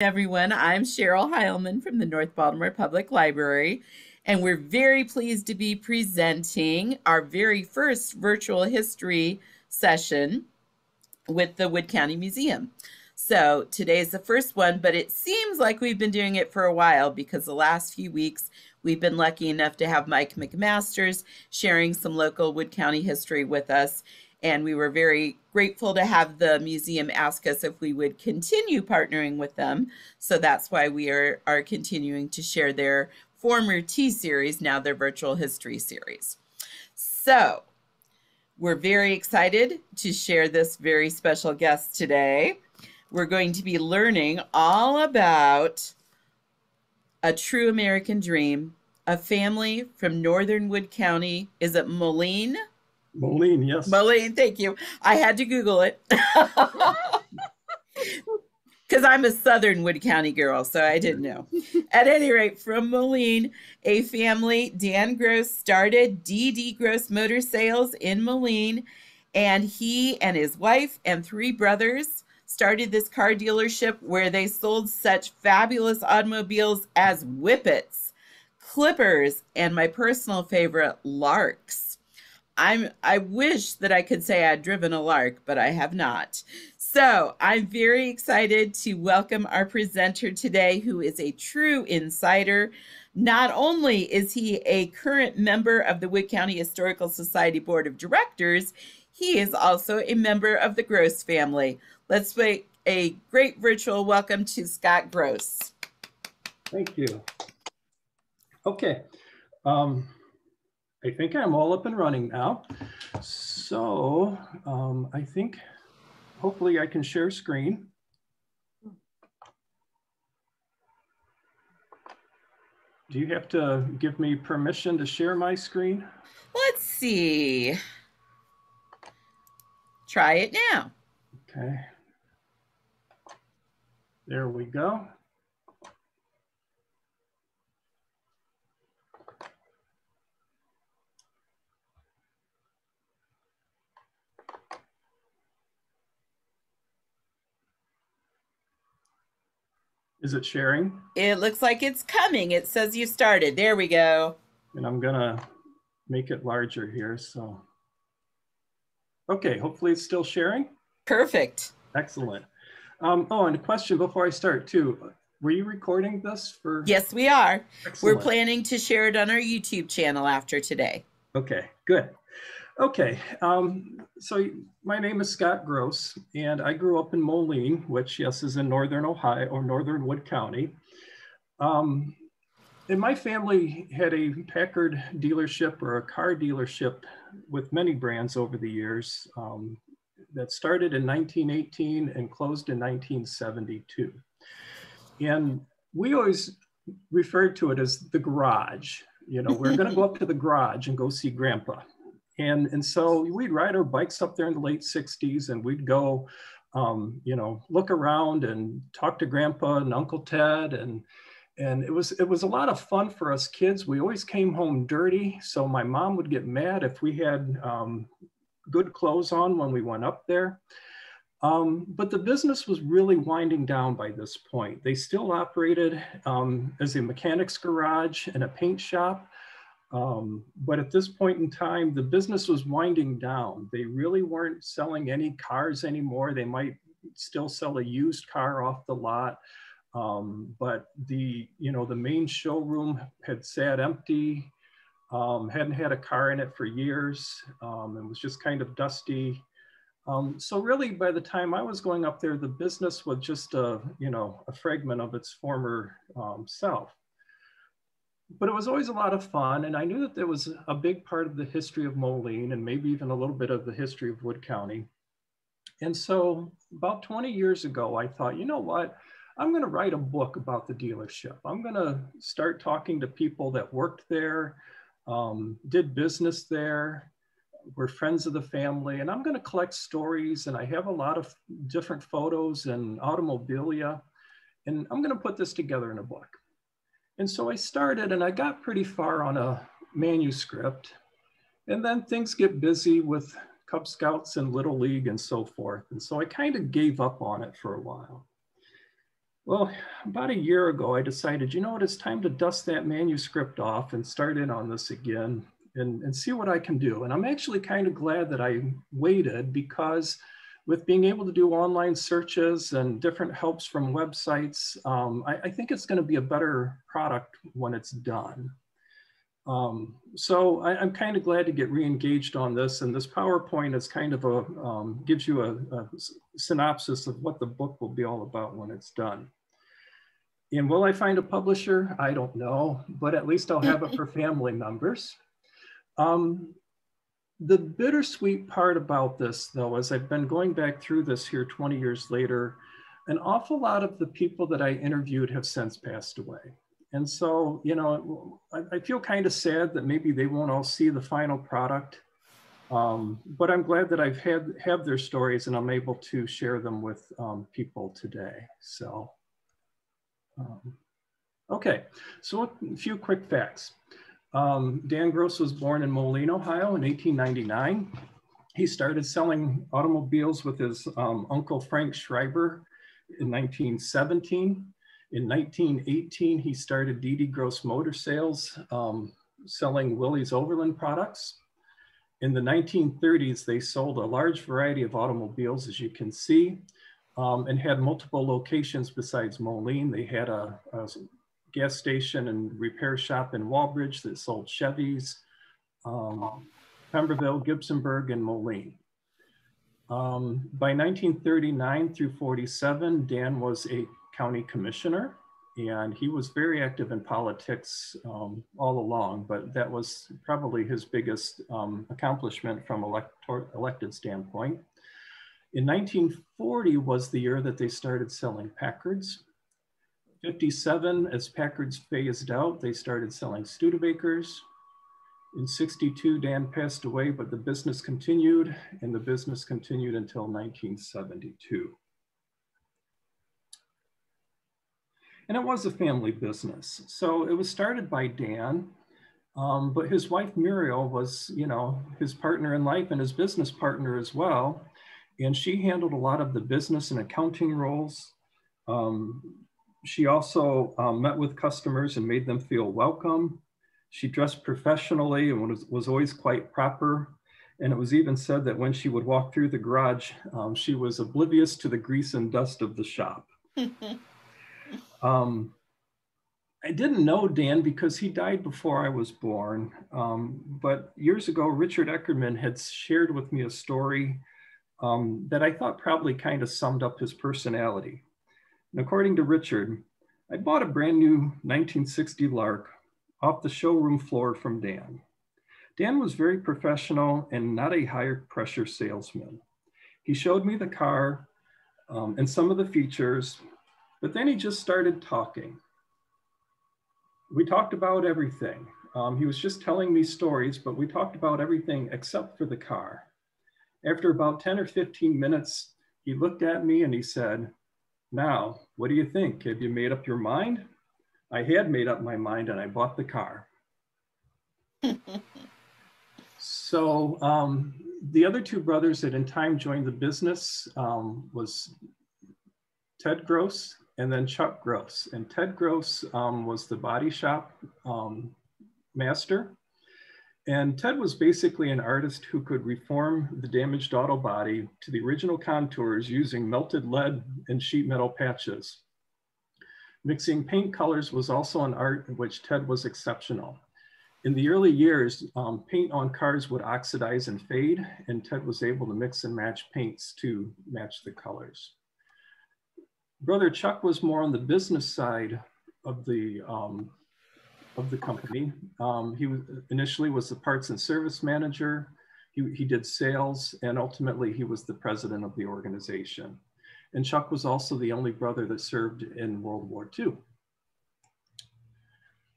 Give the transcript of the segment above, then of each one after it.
Everyone, I'm Cheryl Heilman from the North Baltimore Public Library, and we're very pleased to be presenting our very first virtual history session with the Wood County Museum. So today is the first one, but it seems like we've been doing it for a while because the last few weeks we've been lucky enough to have Mike McMasters sharing some local Wood County history with us. And we were very grateful to have the museum ask us if we would continue partnering with them. So that's why we are continuing to share their former T series, now their virtual history series. So we're very excited to share this very special guest today. We're going to be learning all about a true American dream, a family from northern Wood County. Is it Moline? Moline, yes. Moline, thank you. I had to Google it. Because I'm a southern Wood County girl, so I didn't know. At any rate, from Moline, a family, Dan Gross started D.D. Gross Motor Sales in Moline, and he and his wife and three brothers started this car dealership where they sold such fabulous automobiles as Whippets, Clippers, and my personal favorite, Larks. I wish that I could say I'd driven a Lark, but I have not. So I'm very excited to welcome our presenter today, who is a true insider. Not only is he a current member of the Wood County Historical Society Board of Directors, he is also a member of the Gross family. Let's make a great virtual welcome to Scott Gross. Thank you. Okay. I think I'm all up and running now. So I think hopefully I can share screen. Do you have to give me permission to share my screen? Let's see. Try it now. Okay. There we go. Is it sharing? It looks like it's coming. It says you started. There we go. And I'm gonna make it larger here, so. Okay, hopefully it's still sharing. Perfect. Excellent. Oh, and a question before I start too. Were you recording this for? Yes, we are. Excellent. We're planning to share it on our YouTube channel after today. Okay, good. Okay, so my name is Scott Gross, and I grew up in Moline, which, yes, is in northern Ohio or northern Wood County. And my family had a Packard dealership or a car dealership with many brands over the years that started in 1918 and closed in 1972. And we always referred to it as the garage. You know, we're going to go up to the garage and go see Grandpa. And so we'd ride our bikes up there in the late 60s and we'd go, you know, look around and talk to Grandpa and Uncle Ted. And it was a lot of fun for us kids. We always came home dirty. So my mom would get mad if we had good clothes on when we went up there. But the business was really winding down by this point. They still operated as a mechanic's garage and a paint shop. But at this point in time, the business was winding down. They really weren't selling any cars anymore. They might still sell a used car off the lot. But the main showroom had sat empty, hadn't had a car in it for years, and was just kind of dusty. So really, by the time I was going up there, the business was just a fragment of its former self. But it was always a lot of fun, and I knew that there was a big part of the history of Moline and maybe even a little bit of the history of Wood County. And so about 20 years ago, I thought, you know what? I'm going to write a book about the dealership. I'm going to start talking to people that worked there, did business there, were friends of the family, and I'm going to collect stories. And I have a lot of different photos and automobilia, and I'm going to put this together in a book. And so I started, and I got pretty far on a manuscript. And then things get busy with Cub Scouts and Little League and so forth. And so I kind of gave up on it for a while. Well, about a year ago, I decided, you know what, it's time to dust that manuscript off and start in on this again and see what I can do. And I'm actually kind of glad that I waited, because with being able to do online searches and different helps from websites, I think it's going to be a better product when it's done. So I'm kind of glad to get re-engaged on this, and this PowerPoint is kind of a, gives you a synopsis of what the book will be all about when it's done. And will I find a publisher? I don't know, but at least I'll have it for family members. The bittersweet part about this, though, as I've been going back through this here 20 years later, an awful lot of the people that I interviewed have since passed away. And so, you know, I feel kind of sad that maybe they won't all see the final product, but I'm glad that I've have their stories and I'm able to share them with people today. So, okay, so a few quick facts. Dan Gross was born in Moline, Ohio in 1899. He started selling automobiles with his uncle Frank Schreiber in 1917. In 1918, he started D.D. Gross Motor Sales, selling Willys Overland products. In the 1930s, they sold a large variety of automobiles, as you can see, and had multiple locations besides Moline. They had a gas station and repair shop in Walbridge that sold Chevys, Pemberville, Gibsonburg, and Moline. By 1939 through 47, Dan was a county commissioner, and he was very active in politics all along, but that was probably his biggest accomplishment from elected standpoint. In 1940 was the year that they started selling Packards. 57, as Packards phased out, they started selling Studebakers. In 62, Dan passed away, but the business continued, and the business continued until 1972. And it was a family business. So it was started by Dan, but his wife Muriel was, you know, his partner in life and his business partner as well. And she handled a lot of the business and accounting roles. She also met with customers and made them feel welcome. She dressed professionally and was always quite proper. And it was even said that when she would walk through the garage, she was oblivious to the grease and dust of the shop. I didn't know Dan because he died before I was born. But years ago, Richard Eckerman had shared with me a story that I thought probably kind of summed up his personality. And according to Richard, I bought a brand new 1960 Lark off the showroom floor from Dan. Dan was very professional and not a high pressure salesman. He showed me the car and some of the features, but then he just started talking. We talked about everything. He was just telling me stories, but we talked about everything except for the car. After about 10 or 15 minutes, he looked at me and he said, "Now, what do you think? Have you made up your mind?" I had made up my mind and I bought the car. So the other two brothers that in time joined the business was Ted Gross and then Chuck Gross. And Ted Gross was the body shop master. And Ted was basically an artist who could reform the damaged auto body to the original contours using melted lead and sheet metal patches. Mixing paint colors was also an art in which Ted was exceptional. In the early years, paint on cars would oxidize and fade, and Ted was able to mix and match paints to match the colors. Brother Chuck was more on the business side of the company. He initially was the parts and service manager. He did sales, and ultimately he was the president of the organization. And Chuck was also the only brother that served in World War II.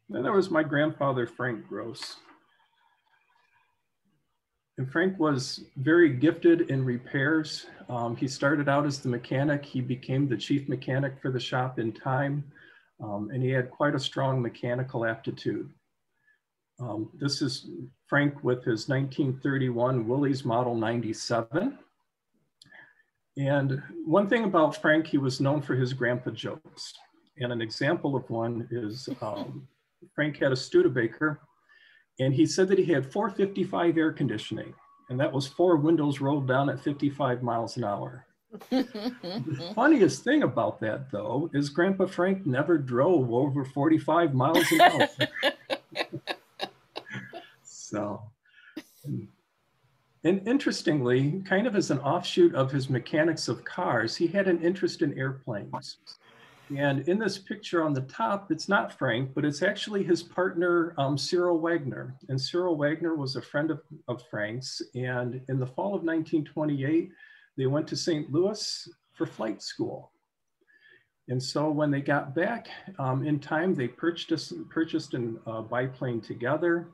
Then there was my grandfather, Frank Gross. And Frank was very gifted in repairs. He started out as the mechanic. He became the chief mechanic for the shop in time. And he had quite a strong mechanical aptitude. This is Frank with his 1931 Willys Model 97. And one thing about Frank, he was known for his grandpa jokes. And an example of one is Frank had a Studebaker, and he said that he had 455 air conditioning, and that was 4 windows rolled down at 55 miles an hour. The funniest thing about that, though, is Grandpa Frank never drove over 45 miles an hour. So, and interestingly, kind of as an offshoot of his mechanics of cars, he had an interest in airplanes. And in this picture on the top, it's not Frank, but it's actually his partner, Cyril Wagner. And Cyril Wagner was a friend of Frank's. And in the fall of 1928, they went to St. Louis for flight school. And so when they got back in time, they purchased a biplane together,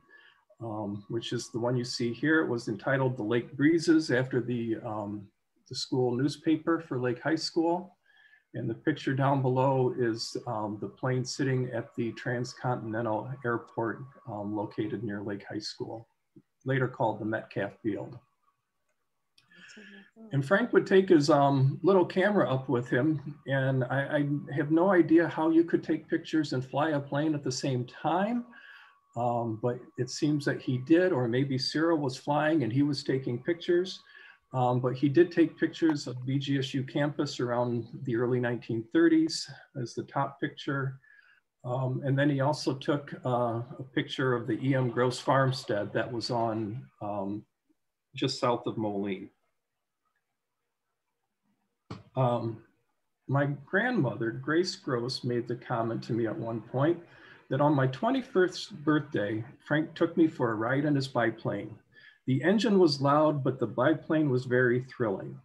which is the one you see here. It was entitled The Lake Breezes after the school newspaper for Lake High School. And the picture down below is the plane sitting at the Transcontinental Airport located near Lake High School, later called the Metcalf Field. And Frank would take his little camera up with him, and I have no idea how you could take pictures and fly a plane at the same time, but it seems that he did, or maybe Cyril was flying and he was taking pictures. But he did take pictures of BGSU campus around the early 1930s as the top picture. And then he also took a picture of the E.M. Gross farmstead that was on just south of Moline. My grandmother, Grace Gross, made the comment to me at one point that on my 21st birthday, Frank took me for a ride in his biplane. The engine was loud, but the biplane was very thrilling.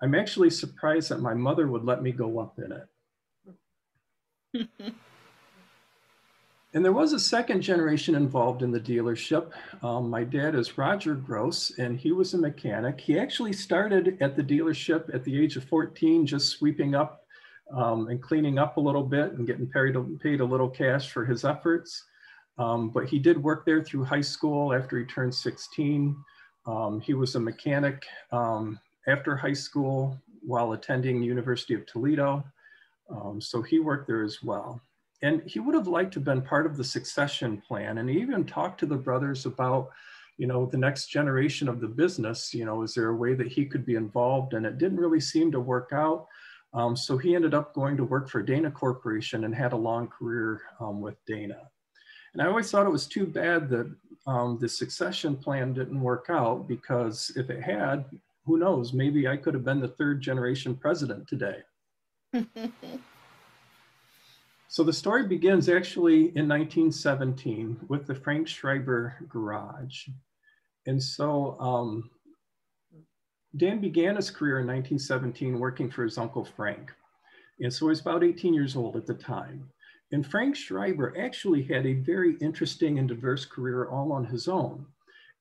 I'm actually surprised that my mother would let me go up in it. And there was a second generation involved in the dealership. My dad is Roger Gross, and he was a mechanic. He actually started at the dealership at the age of 14, just sweeping up and cleaning up a little bit and getting paid a little cash for his efforts. But he did work there through high school after he turned 16. He was a mechanic after high school while attending the University of Toledo. So he worked there as well. And he would have liked to have been part of the succession plan. And he even talked to the brothers about, the next generation of the business, is there a way that he could be involved? And it didn't really seem to work out. So he ended up going to work for Dana Corporation and had a long career with Dana. And I always thought it was too bad that the succession plan didn't work out, because if it had, who knows, maybe I could have been the 3rd generation president today. So the story begins actually in 1917 with the Frank Schreiber garage. And so Dan began his career in 1917 working for his Uncle Frank. And so he was about 18 years old at the time. And Frank Schreiber actually had a very interesting and diverse career all on his own.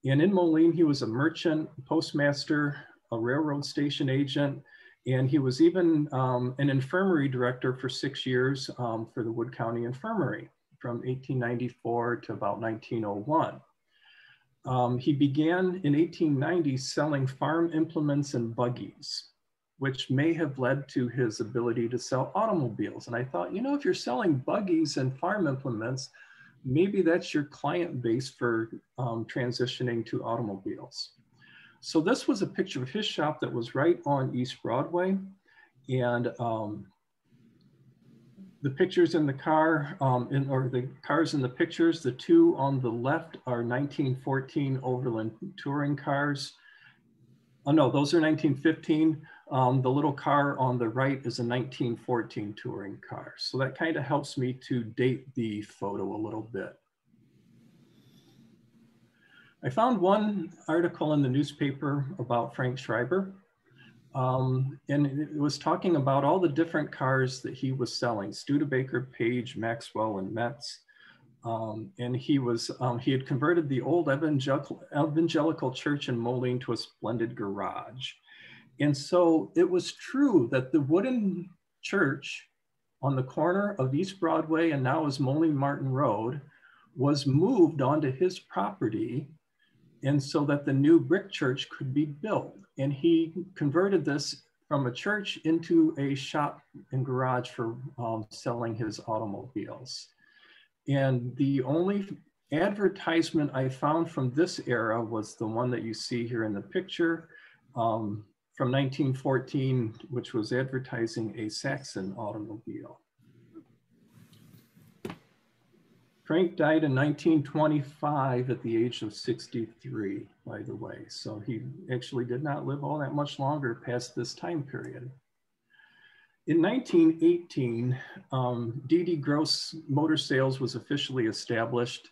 And in Moline, he was a merchant, postmaster, a railroad station agent, and he was even an infirmary director for 6 years for the Wood County Infirmary from 1894 to about 1901. He began in 1890 selling farm implements and buggies, which may have led to his ability to sell automobiles. And I thought, if you're selling buggies and farm implements, maybe that's your client base for transitioning to automobiles. So this was a picture of his shop that was right on East Broadway. And the pictures in the car, or the cars in the pictures, the two on the left are 1914 Overland touring cars. Oh no, those are 1915. The little car on the right is a 1914 touring car. So that kind of helps me to date the photo a little bit. I found one article in the newspaper about Frank Schreiber, and it was talking about all the different cars that he was selling: Studebaker, Page, Maxwell, and Metz. And he had converted the old evangelical church in Moline to a splendid garage. And so it was true that the wooden church on the corner of East Broadway and now is Moline Martin Road was moved onto his property, and so that the new brick church could be built. And he converted this from a church into a shop and garage for selling his automobiles. And the only advertisement I found from this era was the one that you see here in the picture from 1914, which was advertising a Saxon automobile. Frank died in 1925 at the age of 63, by the way. So he actually did not live all that much longer past this time period. In 1918, D.D. Gross Motor Sales was officially established,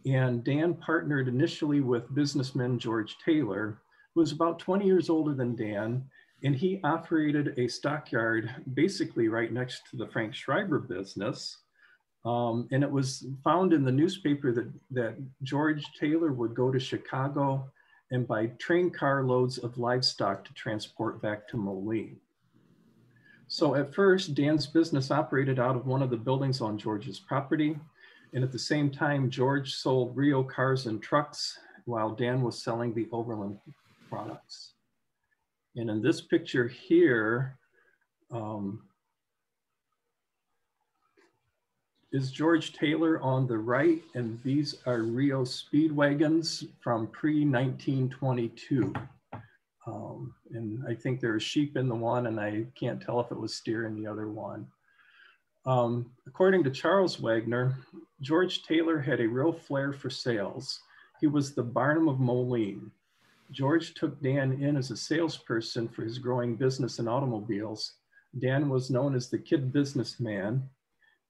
and Dan partnered initially with businessman George Taylor, who was about 20 years older than Dan, and he operated a stockyard basically right next to the Frank Schreiber business. And it was found in the newspaper that George Taylor would go to Chicago and buy train car loads of livestock to transport back to Moline. So at first, Dan's business operated out of one of the buildings on George's property. And at the same time, George sold Rio cars and trucks while Dan was selling the Overland products. And in this picture here, is George Taylor on the right, and these are Rio speed wagons from pre-1922. And I think there's sheep in the one, and I can't tell if it was steer in the other one. According to Charles Wagner, George Taylor had a real flair for sales. He was the Barnum of Moline. George took Dan in as a salesperson for his growing business in automobiles. Dan was known as the kid businessman.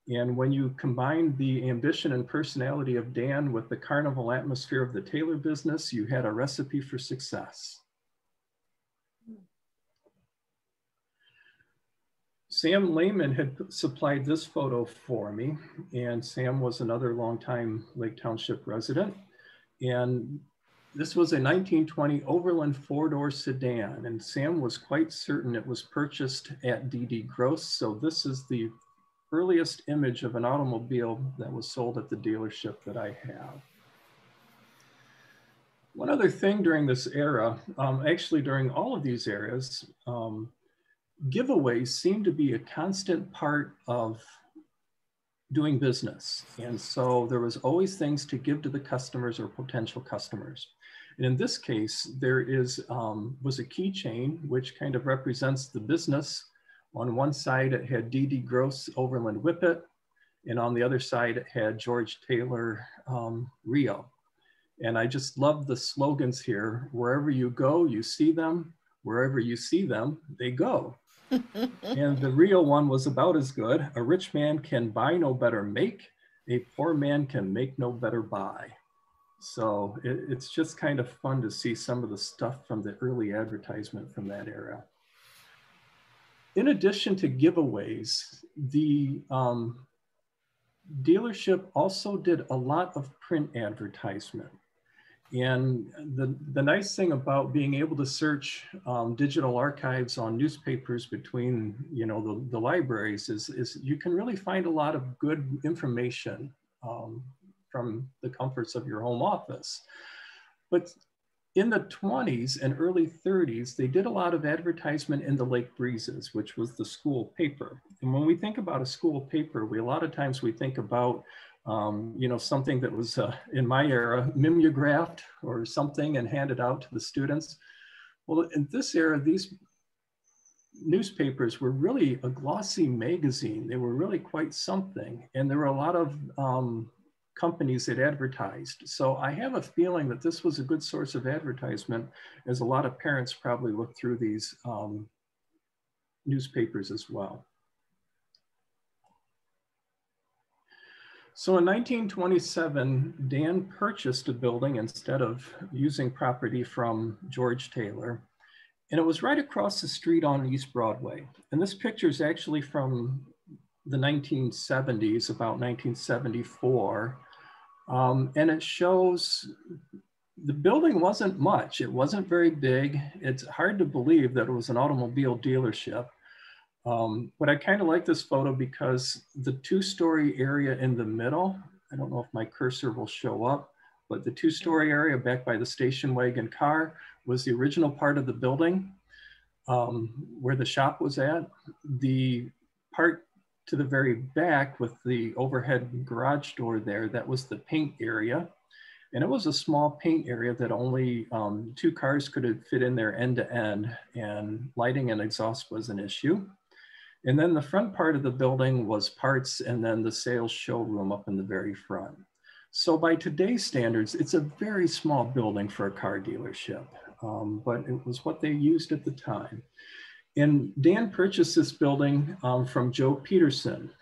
And when you combine the ambition and personality of Dan with the carnival atmosphere of the Taylor business, you had a recipe for success. Sam Lehman had supplied this photo for me, and Sam was another longtime Lake Township resident. And this was a 1920 Overland four-door sedan, and Sam was quite certain it was purchased at D.D. Gross. So this is the earliest image of an automobile that was sold at the dealership that I have. One other thing during this era, actually during all of these eras, giveaways seem to be a constant part of doing business. And so there was always things to give to the customers or potential customers. And in this case, there was a keychain, which kind of represents the business. On one side, it had D.D. Gross Overland Whippet, and on the other side, it had George Taylor Rio. And I just love the slogans here. Wherever you go, you see them. Wherever you see them, they go. And the Rio one was about as good. A rich man can buy no better make. A poor man can make no better buy. So it's just kind of fun to see some of the stuff from the early advertisement from that era. In addition to giveaways, the dealership also did a lot of print advertisement. And the nice thing about being able to search digital archives on newspapers between, you know, the libraries is you can really find a lot of good information from the comforts of your home office. But in the 20s and early 30s, they did a lot of advertisement in the Lake Breezes, which was the school paper. And when we think about a school paper, a lot of times we think about, you know, something that was, in my era, mimeographed or something and handed out to the students. Well, in this era, these newspapers were really a glossy magazine. They were really quite something. And there were a lot of companies that advertised. So I have a feeling that this was a good source of advertisement, as a lot of parents probably looked through these newspapers as well. So in 1927, Dan purchased a building instead of using property from George Taylor, and it was right across the street on East Broadway. And this picture is actually from the 1970s, about 1974. And it shows the building wasn't much. It wasn't very big. It's hard to believe that it was an automobile dealership. But I kind of like this photo because the two-story area in the middle, I don't know if my cursor will show up, but the two-story area back by the station wagon car was the original part of the building. where the shop was at. The part to the very back with the overhead garage door there, that was the paint area. And it was a small paint area that only 2 cars could fit in there end to end, and lighting and exhaust was an issue. And then the front part of the building was parts, and then the sales showroom up in the very front. So by today's standards, it's a very small building for a car dealership, but it was what they used at the time. And Dan purchased this building from Joe Petersen.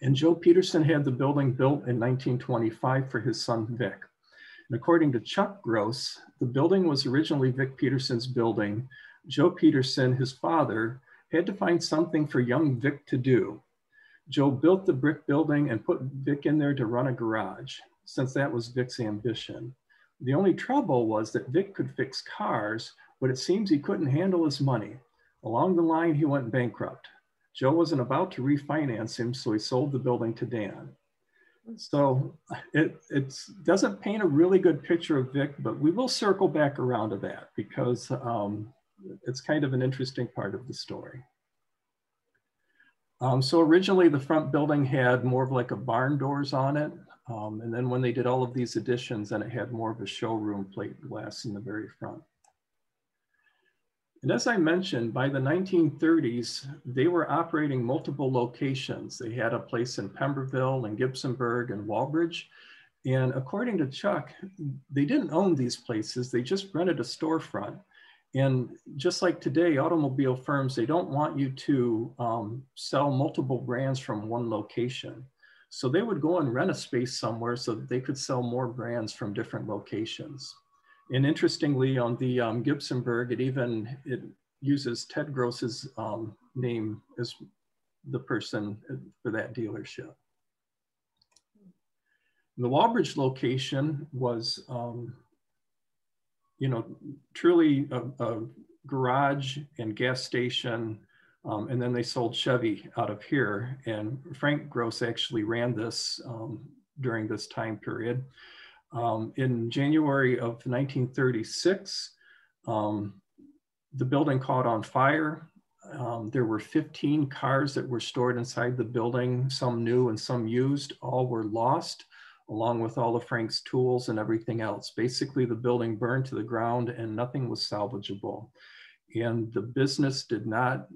And Joe Petersen had the building built in 1925 for his son, Vic. And according to Chuck Gross, the building was originally Vic Petersen's building. Joe Petersen, his father, had to find something for young Vic to do. Joe built the brick building and put Vic in there to run a garage, since that was Vic's ambition. The only trouble was that Vic could fix cars, but it seems he couldn't handle his money. Along the line, he went bankrupt. Joe wasn't about to refinance him, so he sold the building to Dan. So it doesn't paint a really good picture of Vic, but we will circle back around to that because it's kind of an interesting part of the story. So originally the front building had more of like a barn doors on it. And then when they did all of these additions, then it had more of a showroom plate glass in the very front. And as I mentioned, by the 1930s, they were operating multiple locations. They had a place in Pemberville and Gibsonburg and Walbridge. And according to Chuck, they didn't own these places. They just rented a storefront. And just like today, automobile firms, they don't want you to sell multiple brands from one location. So they would go and rent a space somewhere so that they could sell more brands from different locations. And interestingly, on the Gibsonburg, it uses Ted Gross's name as the person for that dealership. The Walbridge location was, truly a garage and gas station, and then they sold Chevy out of here. And Frank Gross actually ran this during this time period. In January of 1936, the building caught on fire. There were 15 cars that were stored inside the building, some new and some used. All were lost, along with all of Frank's tools and everything else. Basically, the building burned to the ground and nothing was salvageable. And the business did not,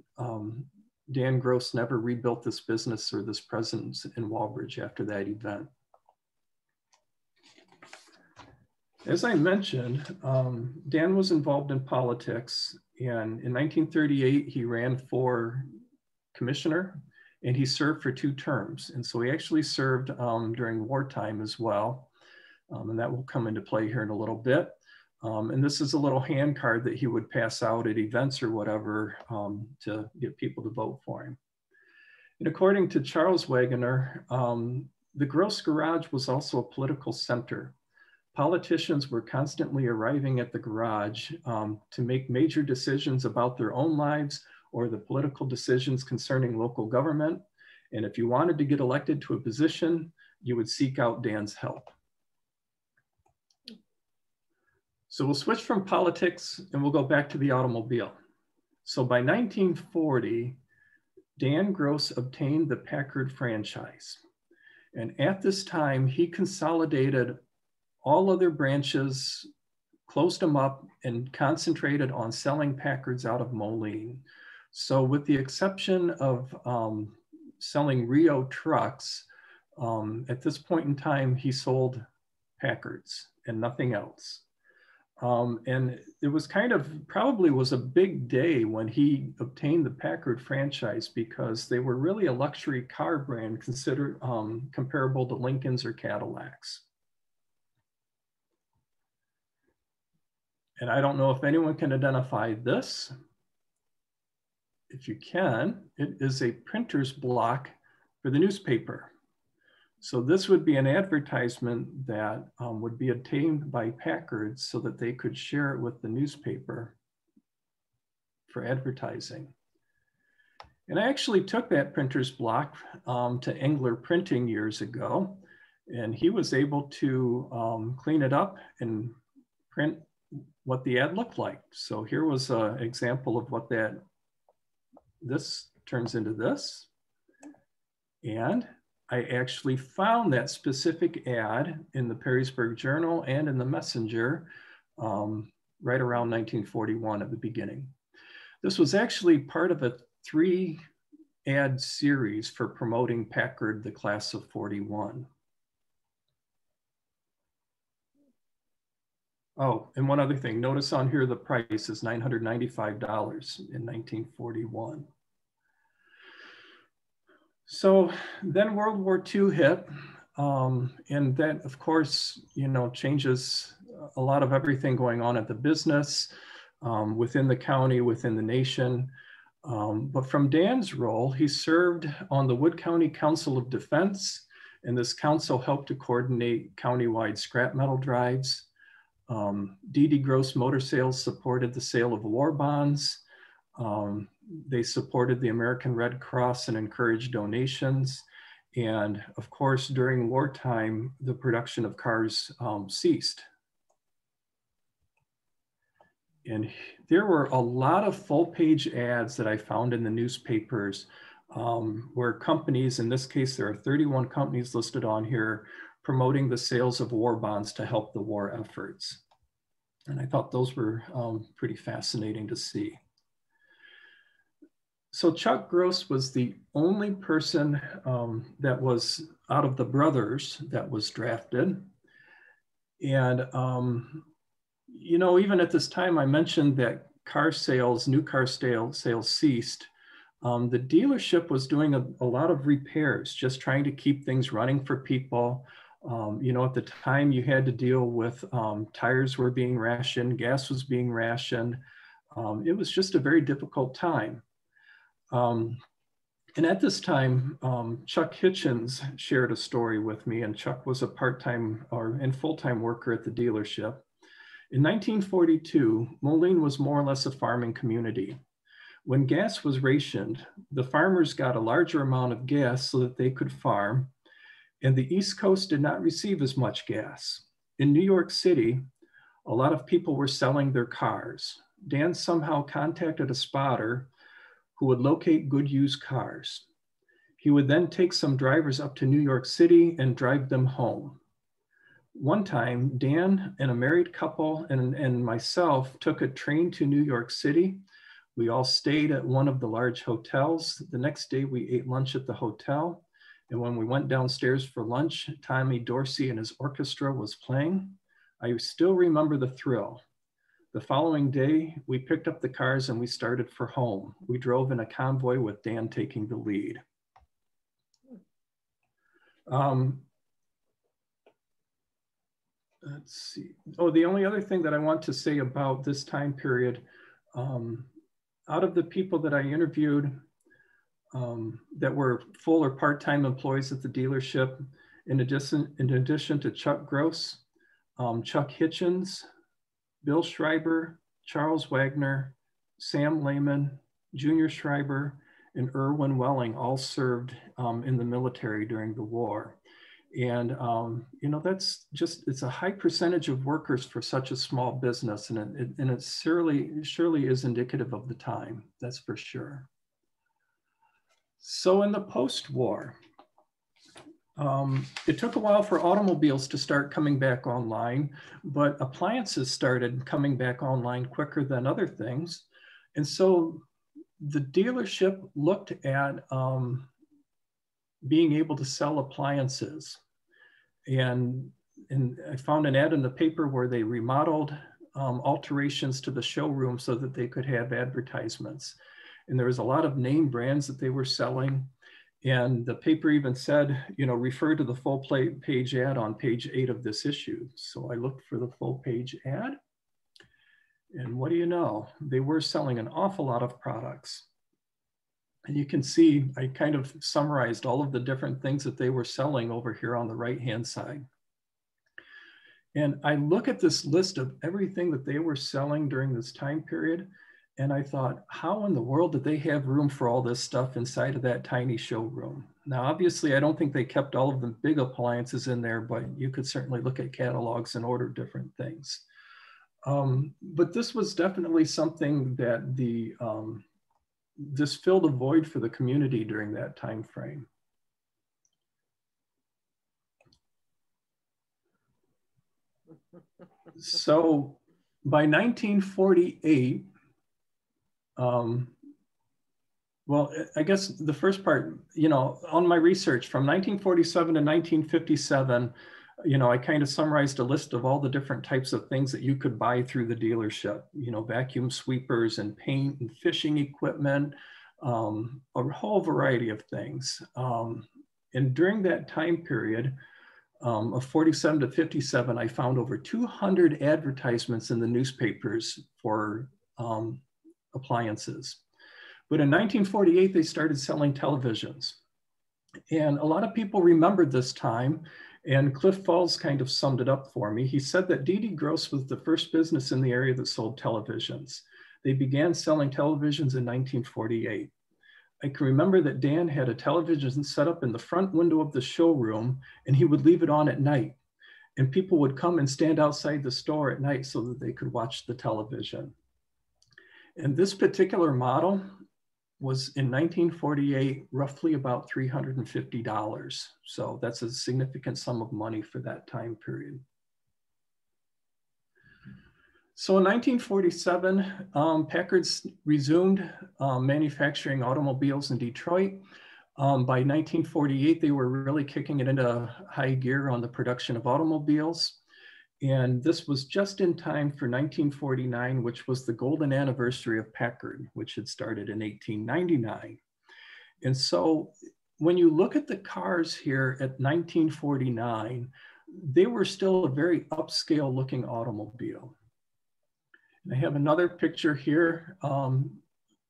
Dan Gross never rebuilt this business or this presence in Walbridge after that event. As I mentioned, Dan was involved in politics, and in 1938, he ran for commissioner, and he served for 2 terms. And so he actually served during wartime as well, and that will come into play here in a little bit. And this is a little hand card that he would pass out at events or whatever to get people to vote for him. And according to Charles Wagoner, the Gross Garage was also a political center. Politicians were constantly arriving at the garage to make major decisions about their own lives or the political decisions concerning local government. And if you wanted to get elected to a position, you would seek out Dan's help. So we'll switch from politics and we'll go back to the automobile. So by 1940, Dan Gross obtained the Packard franchise. And at this time, he consolidated all other branches, closed them up, and concentrated on selling Packards out of Moline. So with the exception of selling Rio trucks, at this point in time, he sold Packards and nothing else. And it was probably was a big day when he obtained the Packard franchise because they were really a luxury car brand considered comparable to Lincolns or Cadillacs. And I don't know if anyone can identify this. If you can, it is a printer's block for the newspaper. So this would be an advertisement that would be obtained by Packard so that they could share it with the newspaper for advertising. And I actually took that printer's block to Engler Printing years ago, and he was able to clean it up and print what the ad looked like. So here was an example of what this turns into this. And I actually found that specific ad in the Perrysburg Journal and in the Messenger right around 1941 at the beginning. This was actually part of a 3-ad series for promoting Packard, the class of 41. Oh, and one other thing, notice on here the price is $995 in 1941. So then World War II hit, and that, of course, changes a lot of everything going on at the business, within the county, within the nation. But from Dan's role, he served on the Wood County Council of Defense, and this council helped to coordinate countywide scrap metal drives. D.D. Gross Motor Sales supported the sale of war bonds. They supported the American Red Cross and encouraged donations. And of course, during wartime, the production of cars ceased. And there were a lot of full-page ads that I found in the newspapers where companies, in this case, there are 31 companies listed on here, promoting the sales of war bonds to help the war efforts. And I thought those were pretty fascinating to see. So Chuck Gross was the only person that was out of the brothers that was drafted. And, even at this time, I mentioned that car sales, new car sales ceased. The dealership was doing a lot of repairs, just trying to keep things running for people. At the time you had to deal with tires were being rationed, gas was being rationed. It was just a very difficult time. And at this time, Chuck Hitchens shared a story with me, and Chuck was a part-time and full-time worker at the dealership. In 1942, Moline was more or less a farming community. When gas was rationed, the farmers got a larger amount of gas so that they could farm, and the East Coast did not receive as much gas. In New York City, a lot of people were selling their cars. Dan somehow contacted a spotter who would locate good used cars. He would then take some drivers up to New York City and drive them home. One time, Dan and a married couple and myself took a train to New York City. We all stayed at one of the large hotels. The next day, we ate lunch at the hotel. And when we went downstairs for lunch, Tommy Dorsey and his orchestra was playing. I still remember the thrill. The following day, we picked up the cars and we started for home. We drove in a convoy with Dan taking the lead. Let's see. Oh, the only other thing that I want to say about this time period, out of the people that I interviewed that were full or part-time employees at the dealership, in addition to Chuck Gross, Chuck Hitchens, Bill Schreiber, Charles Wagner, Sam Lehman, Junior Schreiber, and Irwin Welling all served in the military during the war. And, that's just, it's a high percentage of workers for such a small business. And it surely is indicative of the time, that's for sure. So in the post-war, it took a while for automobiles to start coming back online, but appliances started coming back online quicker than other things. And so the dealership looked at being able to sell appliances. And I found an ad in the paper where they remodeled alterations to the showroom so that they could have advertisements. And there was a lot of name brands that they were selling. And the paper even said, refer to the full page ad on page 8 of this issue. So I looked for the full page ad. And what do you know? They were selling an awful lot of products. And you can see, I kind of summarized all of the different things that they were selling over here on the right-hand side. And I look at this list of everything that they were selling during this time period, and I thought, how in the world did they have room for all this stuff inside of that tiny showroom? Now, obviously, I don't think they kept all of the big appliances in there, but you could certainly look at catalogs and order different things. But this was definitely something that this filled a void for the community during that time frame. So by 1948, well, I guess the first part, on my research from 1947 to 1957, I kind of summarized a list of all the different types of things that you could buy through the dealership, vacuum sweepers and paint and fishing equipment, a whole variety of things. And during that time period of 47 to 57, I found over 200 advertisements in the newspapers for appliances. But in 1948, they started selling televisions. And a lot of people remembered this time, and Cliff Falls kind of summed it up for me. He said that D.D. Gross was the first business in the area that sold televisions. They began selling televisions in 1948. I can remember that Dan had a television set up in the front window of the showroom, and he would leave it on at night. And people would come and stand outside the store at night so that they could watch the television. And this particular model was in 1948, roughly about $350. So that's a significant sum of money for that time period. So in 1947, Packard resumed manufacturing automobiles in Detroit. By 1948, they were really kicking it into high gear on the production of automobiles. And this was just in time for 1949, which was the golden anniversary of Packard, which had started in 1899. And so when you look at the cars here at 1949, they were still a very upscale looking automobile. And I have another picture here,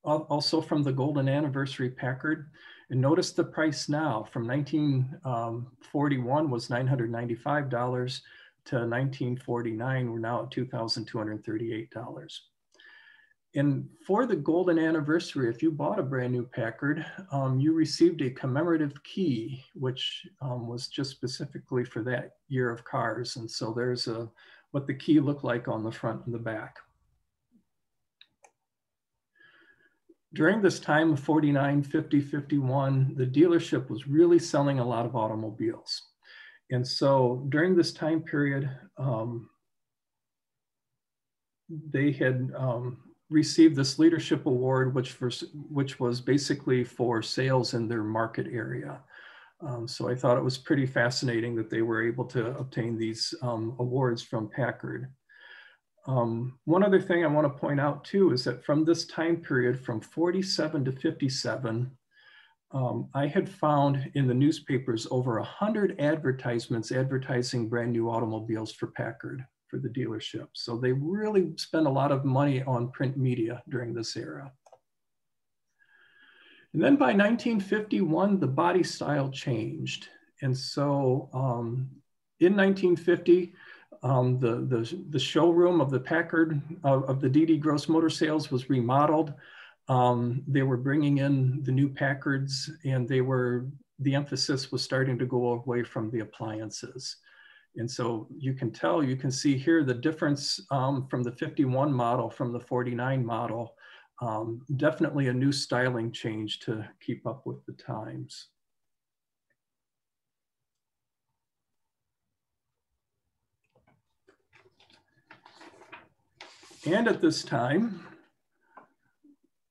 also from the golden anniversary Packard. And notice the price now from 1941 was $995. To 1949, we're now at $2,238. And for the golden anniversary, if you bought a brand new Packard, you received a commemorative key, which was just specifically for that year of cars. And so there's what the key looked like on the front and the back. During this time of 49, 50, 51, the dealership was really selling a lot of automobiles. And so during this time period, they had received this leadership award, which was basically for sales in their market area. So I thought it was pretty fascinating that they were able to obtain these awards from Packard. One other thing I want to point out too is that from this time period, from 47 to 57, I had found in the newspapers over 100 advertisements advertising brand new automobiles for Packard for the dealership. So they really spent a lot of money on print media during this era. And then by 1951, the body style changed. And so in 1950, the showroom of the Packard, of the D.D. Gross Motor Sales was remodeled. They were bringing in the new Packards, and the emphasis was starting to go away from the appliances. And so you can see here the difference from the 51 model from the 49 model, definitely a new styling change to keep up with the times. And at this time,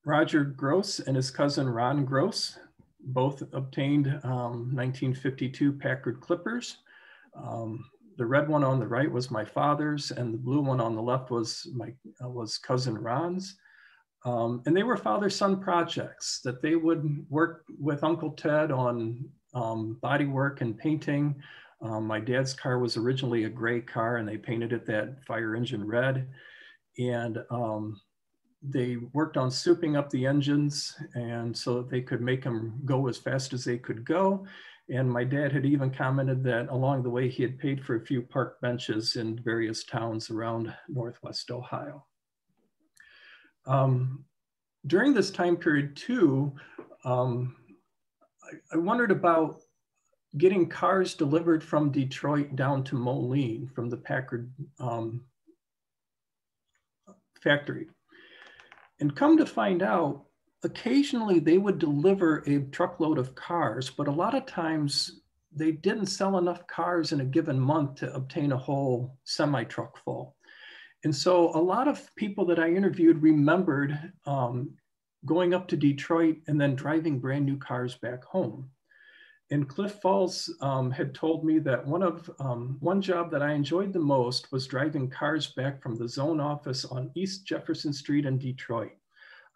Roger Gross and his cousin Ron Gross both obtained 1952 Packard Clippers. The red one on the right was my father's, and the blue one on the left was cousin Ron's. And they were father-son projects that they would work with Uncle Ted on body work and painting. My dad's car was originally a gray car, and they painted it that fire engine red. And they worked on souping up the engines, and so that they could make them go as fast as they could go. And my dad had even commented that along the way, he had paid for a few park benches in various towns around Northwest Ohio. During this time period too, I wondered about getting cars delivered from Detroit down to Moline from the Packard factory. And come to find out, occasionally they would deliver a truckload of cars, but a lot of times they didn't sell enough cars in a given month to obtain a whole semi-truck full. And so a lot of people that I interviewed remembered going up to Detroit and then driving brand new cars back home. And Cliff Falls had told me that one job that I enjoyed the most was driving cars back from the zone office on East Jefferson Street in Detroit.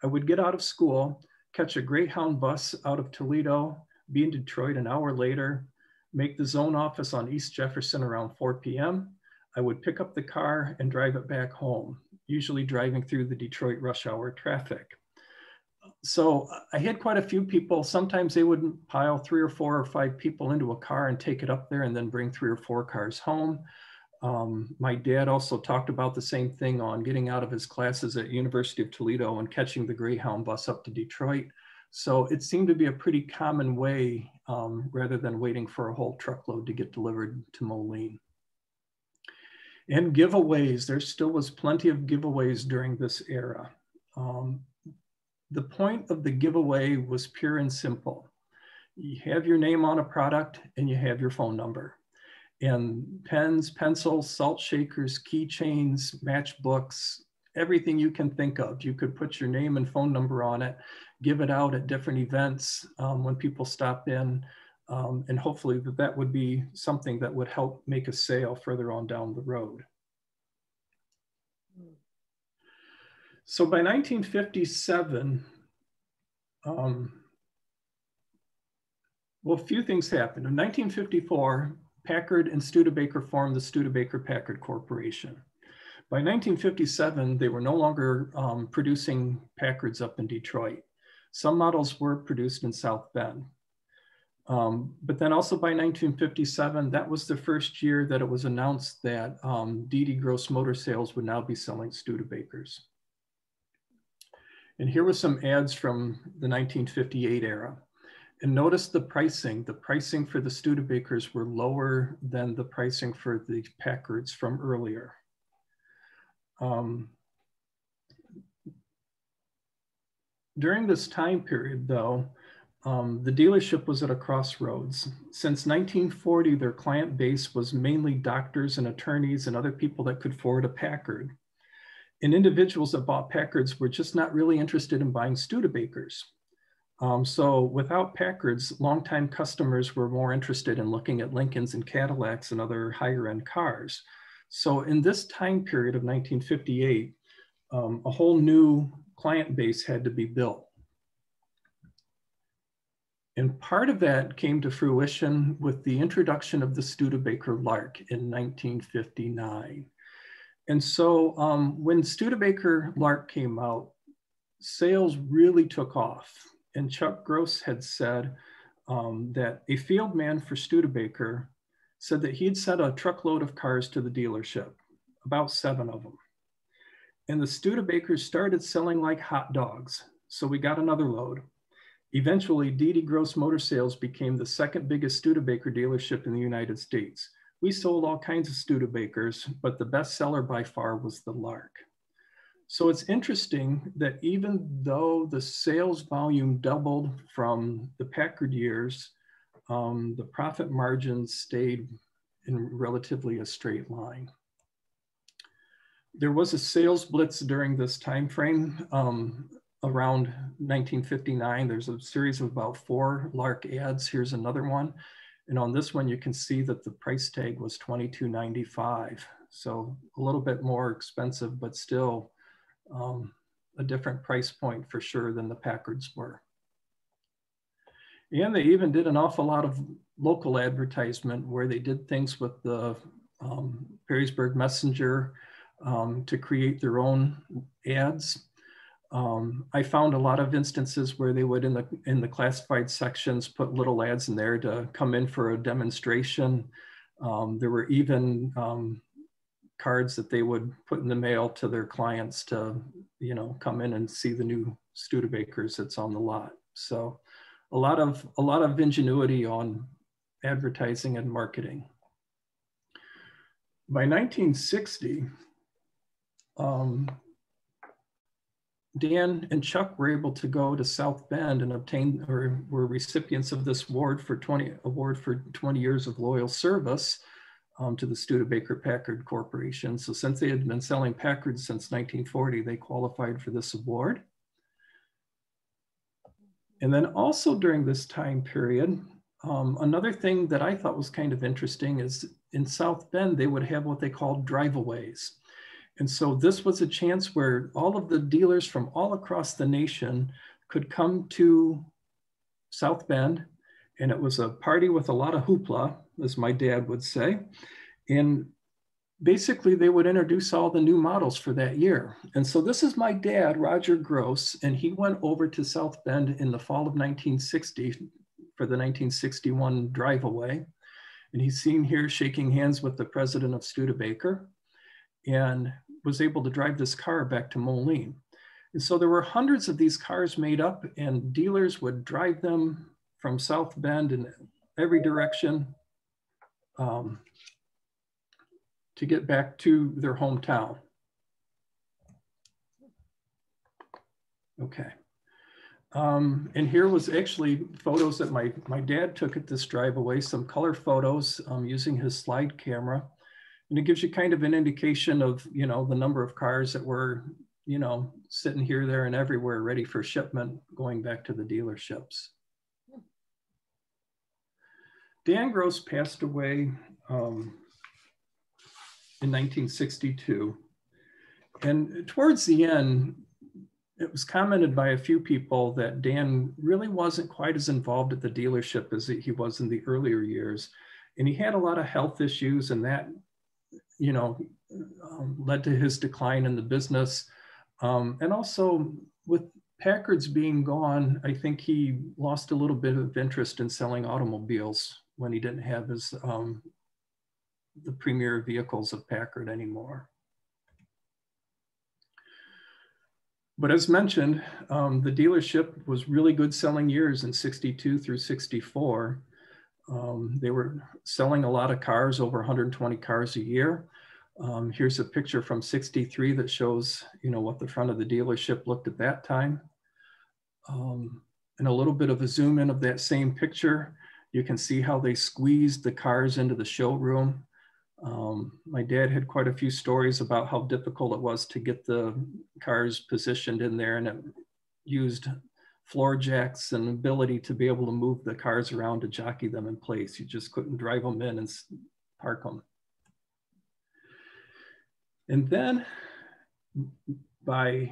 I would get out of school, catch a Greyhound bus out of Toledo, be in Detroit an hour later, make the zone office on East Jefferson around 4 p.m. I would pick up the car and drive it back home, usually driving through the Detroit rush hour traffic. So I had quite a few people. Sometimes they would pile 3 or 4 or 5 people into a car and take it up there and then bring 3 or 4 cars home. My dad also talked about the same thing on getting out of his classes at University of Toledo and catching the Greyhound bus up to Detroit. So it seemed to be a pretty common way rather than waiting for a whole truckload to get delivered to Moline. And giveaways, there still was plenty of giveaways during this era. The point of the giveaway was pure and simple. You have your name on a product and you have your phone number. And pens, pencils, salt shakers, keychains, matchbooks, everything you can think of. You could put your name and phone number on it, give it out at different events when people stop in, and hopefully that would be something that would help make a sale further on down the road. So by 1957, well, a few things happened. In 1954, Packard and Studebaker formed the Studebaker Packard Corporation. By 1957, they were no longer producing Packards up in Detroit. Some models were produced in South Bend. But then also by 1957, that was the first year that it was announced that D.D. Gross Motor Sales would now be selling Studebakers. And here were some ads from the 1958 era. And notice the pricing. The pricing for the Studebakers were lower than the pricing for the Packards from earlier. During this time period, though, the dealership was at a crossroads. Since 1940, their client base was mainly doctors and attorneys and other people that could afford a Packard. And individuals that bought Packards were just not really interested in buying Studebakers. So without Packards, longtime customers were more interested in looking at Lincolns and Cadillacs and other higher end cars. So in this time period of 1958, a whole new client base had to be built. And part of that came to fruition with the introduction of the Studebaker Lark in 1959. And so when Studebaker Lark came out, sales really took off. And Chuck Gross had said that a field man for Studebaker said that he'd sent a truckload of cars to the dealership, about 7 of them. And the Studebakers started selling like hot dogs. So we got another load. Eventually, D.D. Gross Motor Sales became the second biggest Studebaker dealership in the United States. We sold all kinds of Studebakers, but the best seller by far was the Lark. So it's interesting that even though the sales volume doubled from the Packard years, the profit margins stayed in relatively a straight line. There was a sales blitz during this time frame. Around 1959, there's a series of about 4 Lark ads. Here's another one. And on this one, you can see that the price tag was $22.95. So a little bit more expensive, but still a different price point for sure than the Packards were. And they even did an awful lot of local advertisement where they did things with the Perrysburg Messenger to create their own ads. I found a lot of instances where they would in the classified sections put little ads in there to come in for a demonstration. There were even cards that they would put in the mail to their clients to, you know, come in and see the new Studebakers that's on the lot. So a lot of ingenuity on advertising and marketing. By 1960, Dan and Chuck were able to go to South Bend and obtain, or were recipients of this award for 20 years of loyal service to the Studebaker Packard Corporation. So since they had been selling Packard since 1940, they qualified for this award. And then also during this time period, another thing that I thought was kind of interesting is in South Bend, they would have what they called drive-aways. And so this was a chance where all of the dealers from all across the nation could come to South Bend, and it was a party with a lot of hoopla, as my dad would say. And basically they would introduce all the new models for that year. And so this is my dad, Roger Gross, and he went over to South Bend in the fall of 1960 for the 1961 drive away. And he's seen here shaking hands with the president of Studebaker and was able to drive this car back to Moline. And so there were hundreds of these cars made up, and dealers would drive them from South Bend in every direction to get back to their hometown. Okay. And here was actually photos that my dad took at this drive away, some color photos using his slide camera. And it gives you kind of an indication of, you know, the number of cars that were, you know, sitting here, there, and everywhere ready for shipment going back to the dealerships. Dan Gross passed away in 1962. And towards the end, it was commented by a few people that Dan really wasn't quite as involved at the dealership as he was in the earlier years. And he had a lot of health issues, and that, you know, led to his decline in the business. And also with Packard's being gone, I think he lost a little bit of interest in selling automobiles when he didn't have his, the premier vehicles of Packard anymore. But as mentioned, the dealership was really good selling years in 62 through 64. They were selling a lot of cars, over 120 cars a year. Here's a picture from 63 that shows, you know, what the front of the dealership looked at that time. And a little bit of a zoom in of that same picture. You can see how they squeezed the cars into the showroom. My dad had quite a few stories about how difficult it was to get the cars positioned in there, and it used floor jacks and ability to be able to move the cars around to jockey them in place. You just couldn't drive them in and park them. And then by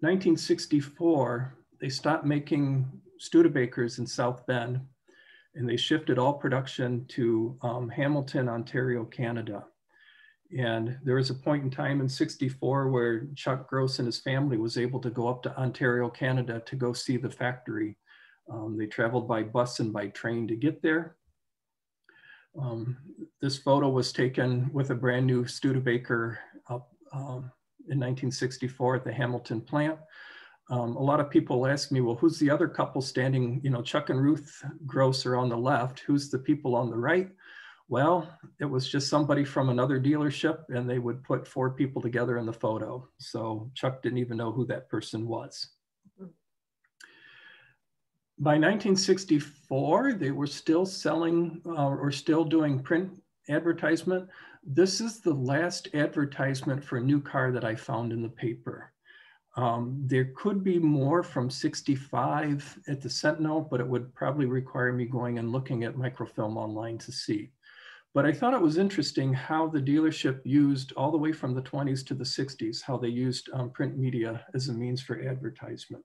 1964, they stopped making Studebakers in South Bend, and they shifted all production to Hamilton, Ontario, Canada. And there was a point in time in 64 where Chuck Gross and his family was able to go up to Ontario, Canada to go see the factory. They traveled by bus and by train to get there. This photo was taken with a brand new Studebaker up in 1964 at the Hamilton plant. A lot of people ask me, well, who's the other couple standing? You know, Chuck and Ruth Gross are on the left. Who's the people on the right? Well, it was just somebody from another dealership, and they would put 4 people together in the photo. So Chuck didn't even know who that person was. By 1964, they were still selling or still doing print advertisement. This is the last advertisement for a new car that I found in the paper. There could be more from 65 at the Sentinel, but it would probably require me going and looking at microfilm online to see. But I thought it was interesting how the dealership used, all the way from the 20s to the 60s, how they used print media as a means for advertisement.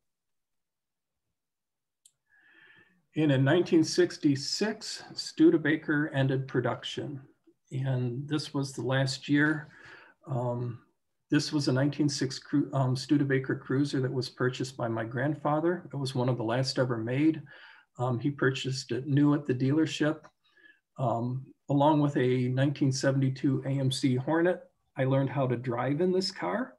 And in 1966, Studebaker ended production. And this was the last year. This was a 1906 Studebaker Cruiser that was purchased by my grandfather. It was one of the last ever made. He purchased it new at the dealership, along with a 1972 AMC Hornet. I learned how to drive in this car.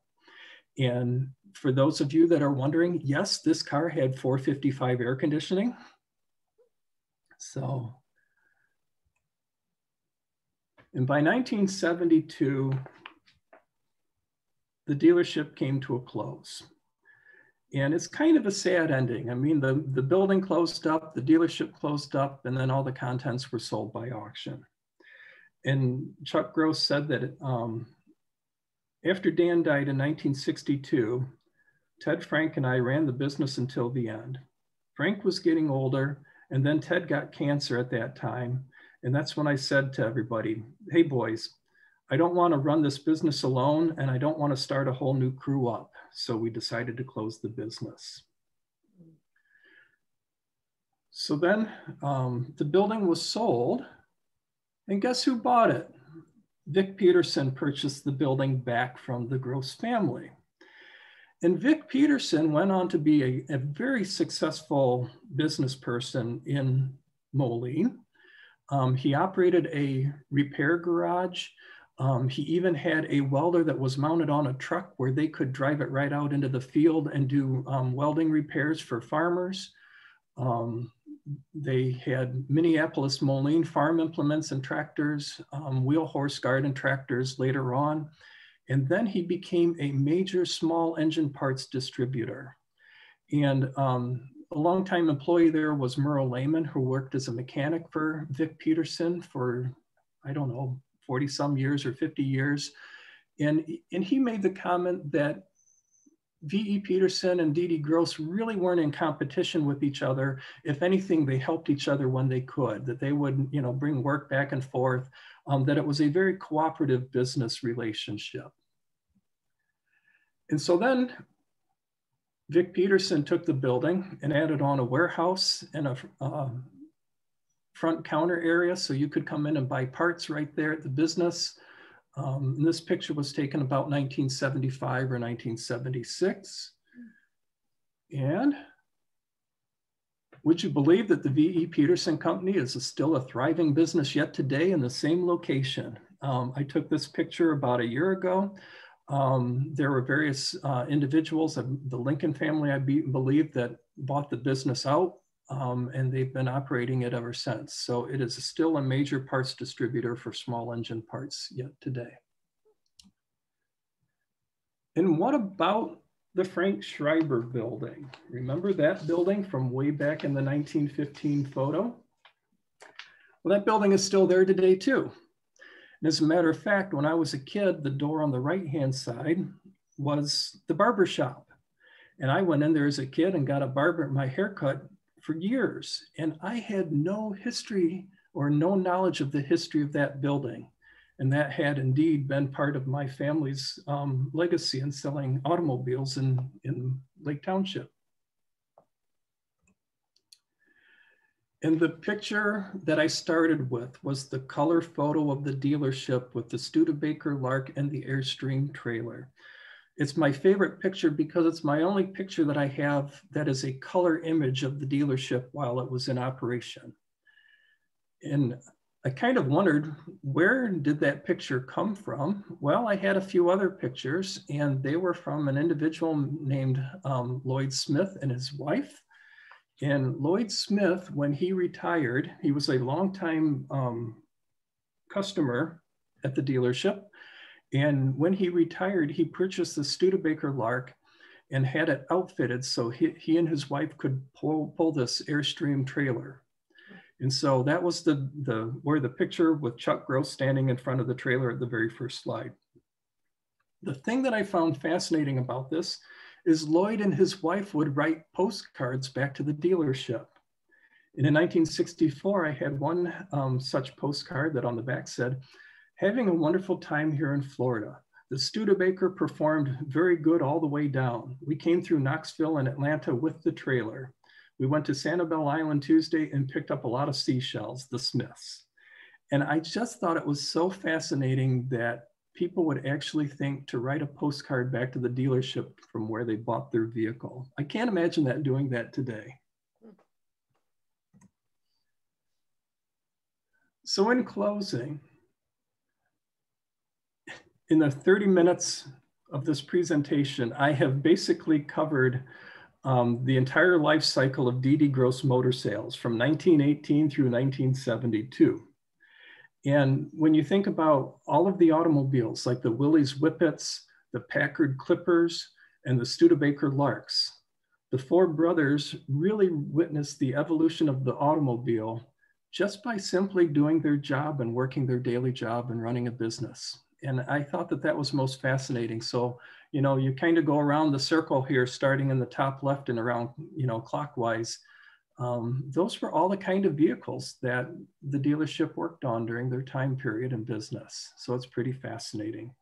And for those of you that are wondering, yes, this car had 455 air conditioning. So, and by 1972, the dealership came to a close. And it's kind of a sad ending. I mean, the building closed up, the dealership closed up, and then all the contents were sold by auction. And Chuck Gross said that after Dan died in 1962, Ted, Frank, and I ran the business until the end. Frank was getting older, and then Ted got cancer at that time. And that's when I said to everybody, hey boys, I don't want to run this business alone, and I don't want to start a whole new crew up. So we decided to close the business. So then the building was sold, and guess who bought it? Vic Petersen purchased the building back from the Gross family. And Vic Petersen went on to be a very successful business person in Moline. He operated a repair garage. He even had a welder that was mounted on a truck where they could drive it right out into the field and do welding repairs for farmers. They had Minneapolis Moline farm implements and tractors, wheel horse garden tractors later on. And then he became a major small engine parts distributor. And a longtime employee there was Muriel, who worked as a mechanic for Vic Petersen for, I don't know, 40 some years or 50 years. And he made the comment that V.E. Petersen and D.D. Gross really weren't in competition with each other. If anything, they helped each other when they could, that they would, you know, bring work back and forth, that it was a very cooperative business relationship. And so then Vic Petersen took the building and added on a warehouse and a front counter area so you could come in and buy parts right there at the business. And this picture was taken about 1975 or 1976. And would you believe that the V.E. Petersen Company is still a thriving business yet today in the same location? I took this picture about a year ago. There were various individuals of the Lincoln family, I believe, that bought the business out. And they've been operating it ever since. So it is still a major parts distributor for small engine parts yet today. And what about the Frank Schreiber building? Remember that building from way back in the 1915 photo? Well, that building is still there today too. And as a matter of fact, when I was a kid, the door on the right-hand side was the barber shop. And I went in there as a kid and got my haircut for years. And I had no history or no knowledge of the history of that building. And that had indeed been part of my family's legacy in selling automobiles in Lake Township. And the picture that I started with was the color photo of the dealership with the Studebaker, Lark, and the Airstream trailer. It's my favorite picture because it's my only picture that I have that is a color image of the dealership while it was in operation. And I kind of wondered, where did that picture come from? Well, I had a few other pictures, and they were from an individual named Lloyd Smith and his wife. And Lloyd Smith, when he retired, he was a longtime customer at the dealership. And when he retired, he purchased the Studebaker Lark and had it outfitted so he and his wife could pull this Airstream trailer. And so that was where the picture with Chuck Gross standing in front of the trailer at the very first slide. The thing that I found fascinating about this is Lloyd and his wife would write postcards back to the dealership. And in 1964, I had one such postcard that on the back said, "Having a wonderful time here in Florida. The Studebaker performed very good all the way down. We came through Knoxville and Atlanta with the trailer. We went to Sanibel Island Tuesday and picked up a lot of seashells, the Smiths." And I just thought it was so fascinating that people would actually think to write a postcard back to the dealership from where they bought their vehicle. I can't imagine doing that today. So in closing, in the 30 minutes of this presentation, I have basically covered the entire life cycle of D.D. Gross Motor Sales from 1918 through 1972. And when you think about all of the automobiles, like the Willys Whippets, the Packard Clippers, and the Studebaker Larks, the four brothers really witnessed the evolution of the automobile just by simply doing their job and working their daily job and running a business. And I thought that that was most fascinating. So, you know, you kind of go around the circle here, starting in the top left and around, you know, clockwise. Those were all the kind of vehicles that the dealership worked on during their time period in business. So it's pretty fascinating.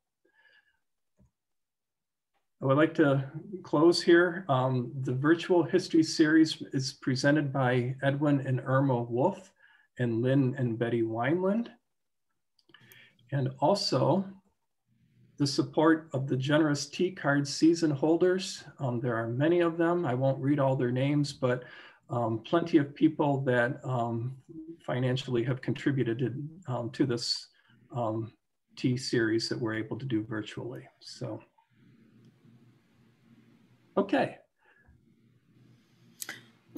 I would like to close here. The virtual history series is presented by Edwin and Irma Wolf and Lynn and Betty Wineland. And also the support of the generous T-Card season holders. There are many of them. I won't read all their names, but plenty of people that financially have contributed to this T-series that we're able to do virtually. So. Okay.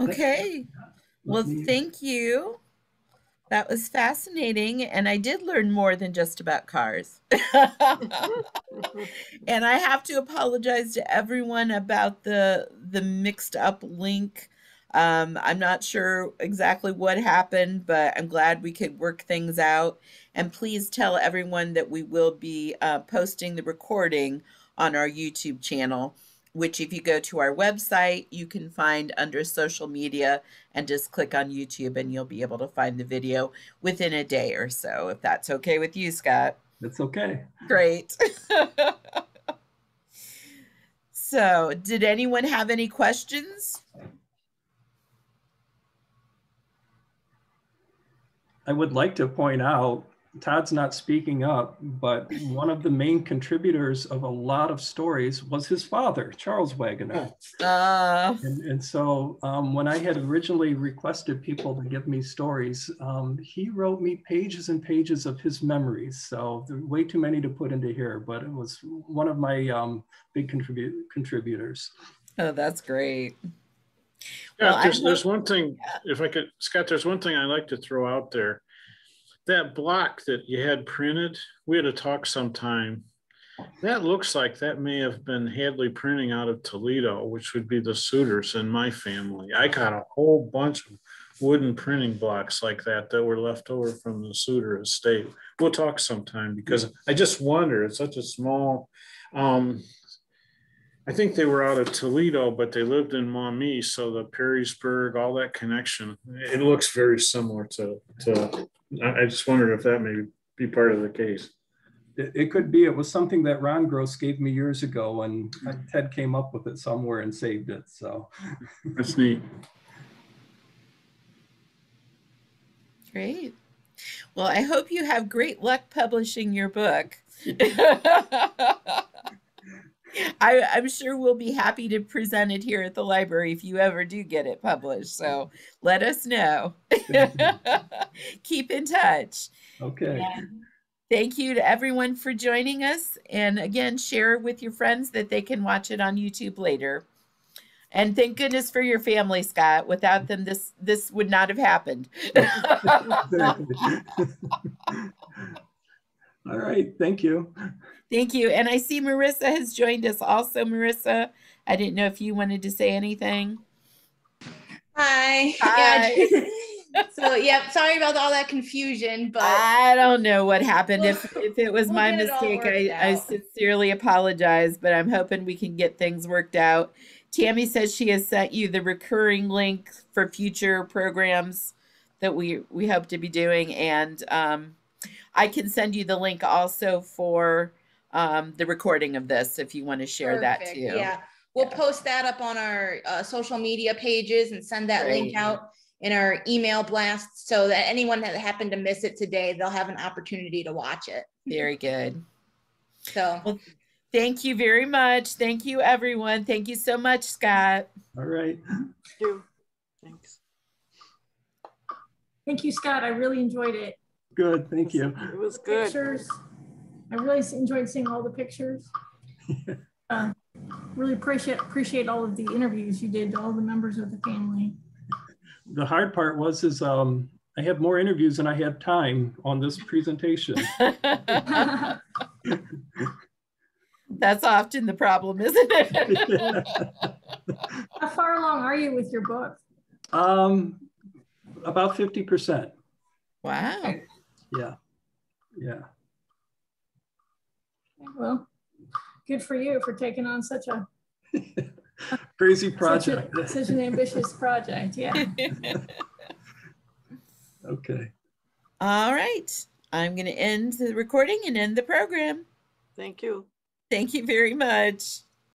Okay. Well, thank you. That was fascinating. And I did learn more than just about cars. And I have to apologize to everyone about the mixed up link. I'm not sure exactly what happened, but I'm glad we could work things out. And please tell everyone that we will be posting the recording on our YouTube channel, which if you go to our website, you can find under social media and just click on YouTube and you'll be able to find the video within a day or so, if that's okay with you, Scott. That's okay. Great. So, did anyone have any questions? I would like to point out, Todd's not speaking up, but one of the main contributors of a lot of stories was his father, Charles Wagoner. And so when I had originally requested people to give me stories, he wrote me pages and pages of his memories. So there are way too many to put into here, but it was one of my big contributors. Oh, that's great. Yeah, well, there's one thing, if I could, Scott, there's one thing I'd like to throw out there. That block that you had printed, we had to talk sometime. That looks like that may have been Hadley Printing out of Toledo, which would be the Suitors in my family. I got a whole bunch of wooden printing blocks like that were left over from the Suiter estate. We'll talk sometime because I just wonder, it's such a small, I think they were out of Toledo, but they lived in Maumee, so the Perrysburg, all that connection, it looks very similar to I just wondered if that may be part of the case. It could be. It was something that Ron Gross gave me years ago, and Ted came up with it somewhere and saved it. So that's neat. Great. Well, I hope you have great luck publishing your book. I'm sure we'll be happy to present it here at the library if you ever do get it published. So let us know. Keep in touch. Okay. And thank you to everyone for joining us. And again, share with your friends that they can watch it on YouTube later. And thank goodness for your family, Scott. Without them, this would not have happened. All right. Thank you. Thank you. And I see Marissa has joined us also. Marissa, I didn't know if you wanted to say anything. Hi. Hi. Yeah. So, yeah, sorry about all that confusion, but I don't know what happened. If it was my mistake, I sincerely apologize, but I'm hoping we can get things worked out. Tammy says she has sent you the recurring link for future programs that we hope to be doing. And I can send you the link also for the recording of this if you want to share that too. Yeah, we'll post that up on our social media pages and send that link out in our email blast so that anyone that happened to miss it today, they'll have an opportunity to watch it. Very good. So, well, thank you very much. Thank you, everyone. Thank you so much, Scott. All right. Thank you. Thanks. Thank you, Scott. I really enjoyed it. Good. Thank you. It was good. Pictures. I really enjoyed seeing all the pictures. Really appreciate all of the interviews you did to all the members of the family. The hard part was I had more interviews than I had time on this presentation. That's often the problem, isn't it? How far along are you with your book? About 50%. Wow. Yeah. Yeah. Well, good for you for taking on such a crazy project. Such an ambitious project. Yeah. Okay. All right. I'm going to end the recording and end the program. Thank you. Thank you very much.